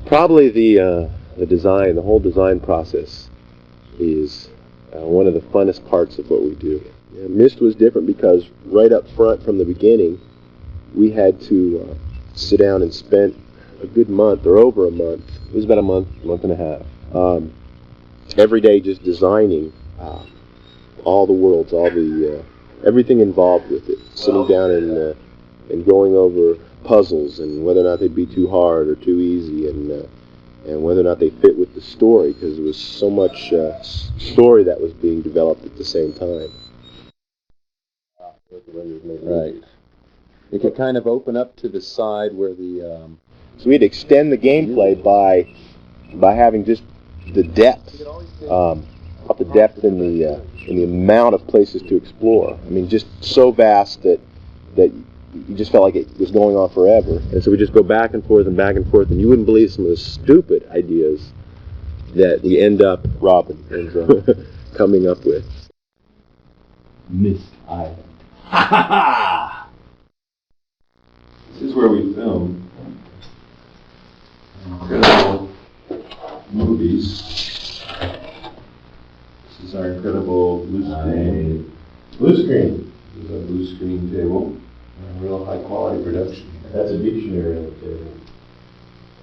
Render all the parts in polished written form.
Probably the design, the whole design process is one of the funnest parts of what we do. Myst was different because right up front from the beginning, we had to sit down and spend a good month or over a month. It was about a month and a half. Every day just designing all the worlds, all the everything involved with it. Sitting down and going over puzzles and whether or not they'd be too hard or too easy, and whether or not they fit with the story, because there was so much story that was being developed at the same time. Right. It could kind of open up to the side where the so we'd extend the gameplay by having just the depth, up the depth in the amount of places to explore. I mean, just so vast that you just felt like it was going on forever. And so we just go back and forth, and you wouldn't believe some of the stupid ideas that we Robin ends up coming up with. Myst Island. Ha ha ha! This is where we film incredible movies. This is our incredible blue screen. Blue screen. This is a blue screen table. A real high quality production. That's a dictionary on the table.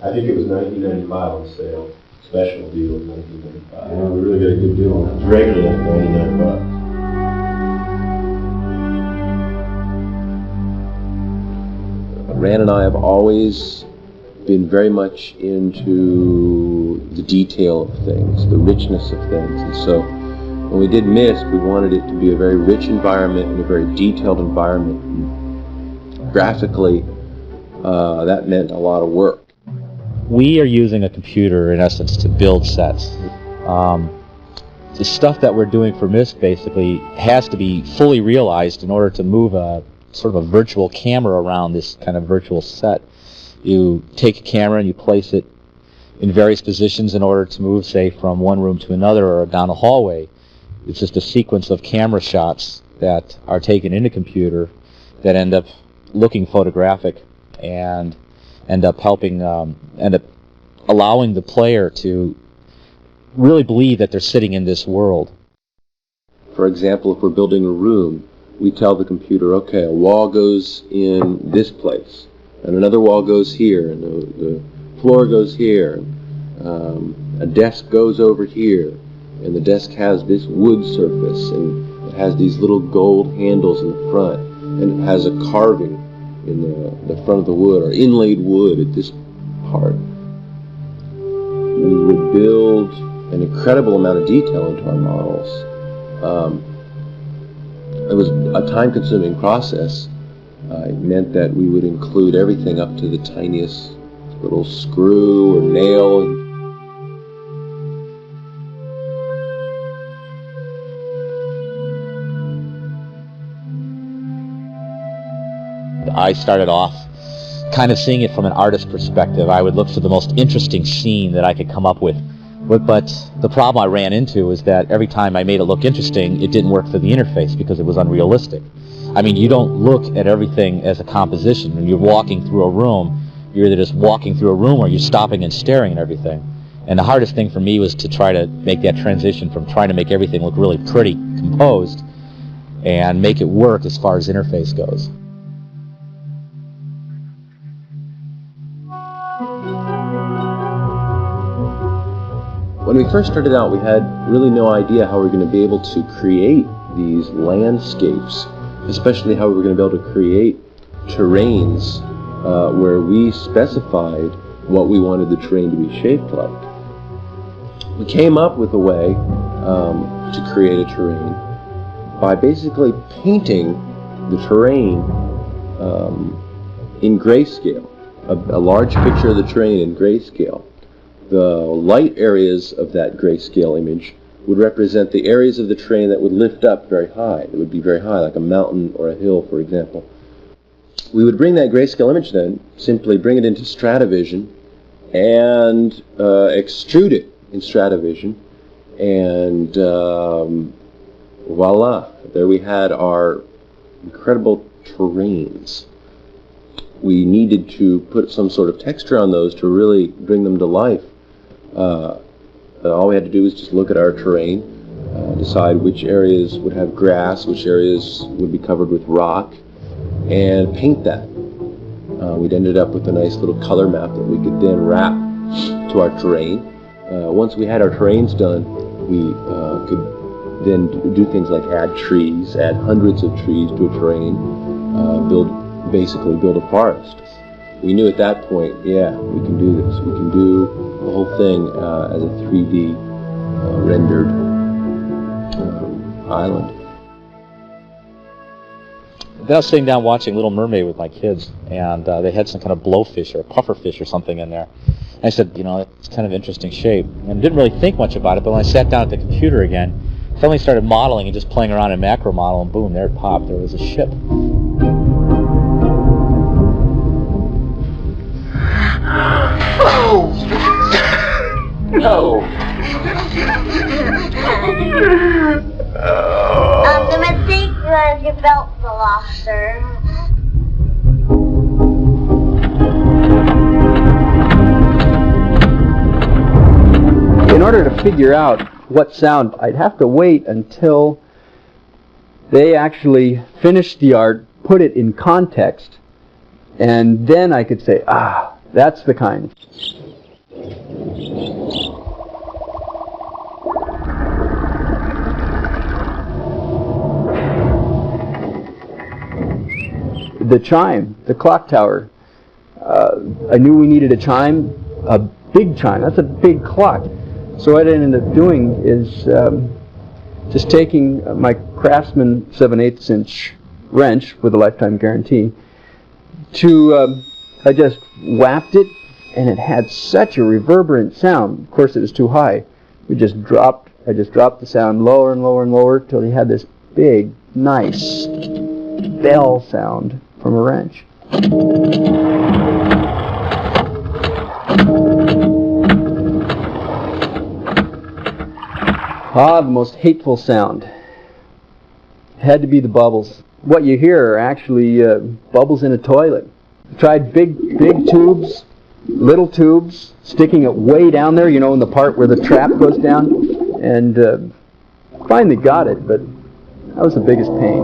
I think it was $19.95 on sale. Special deal of $19.95. Yeah, we really got a good deal on It's it. regular at $99. Rand and I have always been very much into the detail of things, the richness of things, and so when we did Myst, we wanted it to be a very rich environment and a very detailed environment. And graphically, that meant a lot of work. We are using a computer, in essence, to build sets. The stuff that we're doing for Myst basically has to be fully realized in order to move a sort of a virtual camera around this kind of virtual set. You take a camera and you place it in various positions in order to move, say, from one room to another or down a hallway. It's just a sequence of camera shots that are taken in a computer that end up looking photographic and end up allowing the player to really believe that they're sitting in this world. For example, if we're building a room, we tell the computer, okay, a wall goes in this place, and another wall goes here, and the floor goes here, a desk goes over here, and the desk has this wood surface, and it has these little gold handles in the front, and it has a carving in the front of the wood, or inlaid wood at this part. We would build an incredible amount of detail into our models. It was a time-consuming process. It meant that we would include everything up to the tiniest little screw or nail. I started off kind of seeing it from an artist perspective. I would look for the most interesting scene that I could come up with. But the problem I ran into is that every time I made it look interesting, it didn't work for the interface because it was unrealistic. I mean, you don't look at everything as a composition. When you're walking through a room, you're either just walking through a room or you're stopping and staring at everything. And the hardest thing for me was to try to make that transition from trying to make everything look really pretty, composed, and make it work as far as interface goes. When we first started out, we had really no idea how we were going to be able to create these landscapes, especially how we were going to be able to create terrains where we specified what we wanted the terrain to be shaped like. We came up with a way to create a terrain by basically painting the terrain in grayscale, a large picture of the terrain in grayscale. The light areas of that grayscale image would represent the areas of the terrain that would lift up very high. It would be very high, like a mountain or a hill, for example. We would bring that grayscale image then, simply bring it into Stratavision and extrude it in Stratavision, and voila, there we had our incredible terrains. we needed to put some sort of texture on those to really bring them to life. All we had to do was just look at our terrain, decide which areas would have grass, which areas would be covered with rock, and paint that. We'd ended up with a nice little color map that we could then wrap to our terrain. Once we had our terrains done, we could then do things like add trees, add hundreds of trees to a terrain, basically build a forest. We knew at that point, yeah, we can do this. We can do the whole thing as a 3D rendered island. Then I was sitting down watching Little Mermaid with my kids, and they had some kind of blowfish or a pufferfish or something in there. And I said, you know, it's kind of interesting shape. And didn't really think much about it, but when I sat down at the computer again, suddenly started modeling and just playing around in macro model, and boom, there it popped. There was a ship. Oh! No! The mistake was your belt fell off, sir. In order to figure out what sound, I'd have to wait until they actually finished the art, put it in context, and then I could say, ah, that's the kind. The chime, the clock tower. I knew we needed a chime, a big chime. That's a big clock. So what I ended up doing is just taking my Craftsman 7/8 inch wrench with a lifetime guarantee I just whapped it, and it had such a reverberant sound. Of course, it was too high. I just dropped the sound lower and lower and lower till you had this big, nice bell sound from a wrench. Ah, the most hateful sound. Had to be the bubbles. What you hear are actually bubbles in a toilet. Tried big tubes, little tubes, sticking it way down there, you know, in the part where the trap goes down, and finally got it, but that was the biggest pain.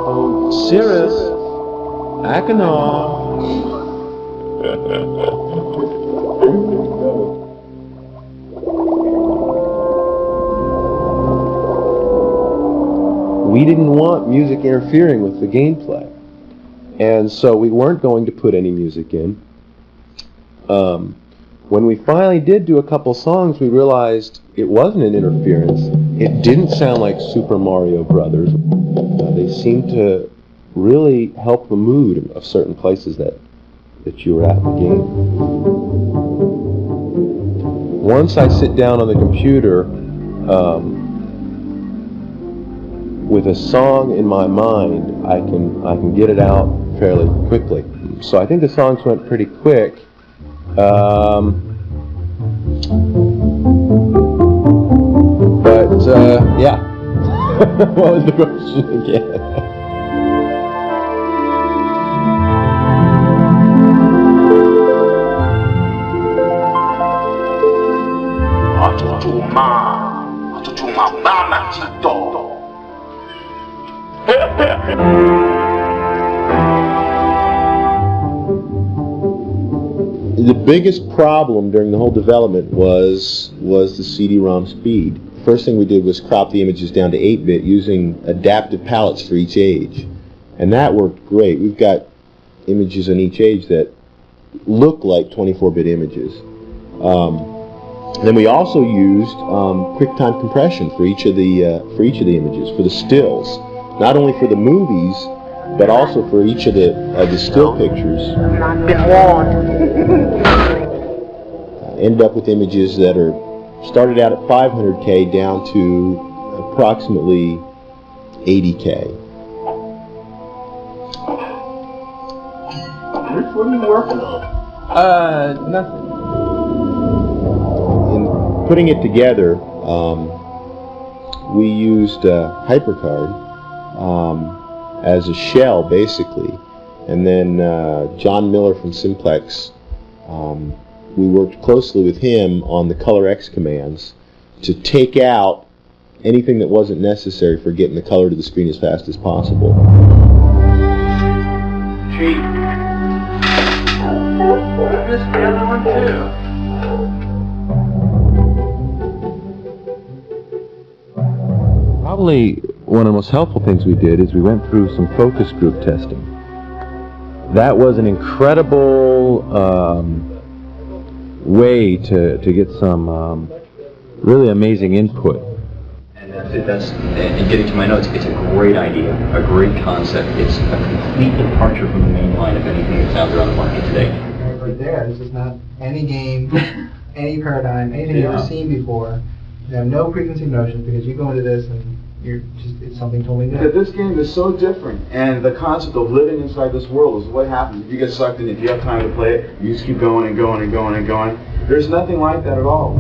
Oh, Cirrus, Achenaw. We didn't want music interfering with the gameplay, and so we weren't going to put any music in. When we finally did do a couple songs, we realized it wasn't an interference. It didn't sound like Super Mario Brothers. They seemed to really help the mood of certain places that you were at in the game. Once I sit down on the computer with a song in my mind, I can get it out fairly quickly. So I think the songs went pretty quick. Yeah. What was the question again? The biggest problem during the whole development was the CD-ROM speed. First thing we did was crop the images down to 8-bit using adaptive palettes for each age. And that worked great. We've got images on each age that look like 24-bit images. Then we also used QuickTime compression for each of the images, for the stills, not only for the movies, but also for each of the still pictures. Ended up with images that started out at 500K down to approximately 80K. Rich, what are you working on? Nothing. In putting it together, we used HyperCard. as a shell, basically. And then John Miller from Simplex, we worked closely with him on the Color X commands to take out anything that wasn't necessary for getting the color to the screen as fast as possible. Cheat. I missed the other one too. Probably one of the most helpful things we did is we went through some focus group testing. That was an incredible way to get some really amazing input. And and getting to my notes, it's a great idea, a great concept. It's a complete departure from the main line of anything that's out there on the market today. Right there, this is not any game, any paradigm, anything you've ever seen before. You have no preconceived notions because you go into this and it's something totally new. This game is so different, and the concept of living inside this world is what happens. If you get sucked in, if you have time to play it, you just keep going and going and going and going. There's nothing like that at all.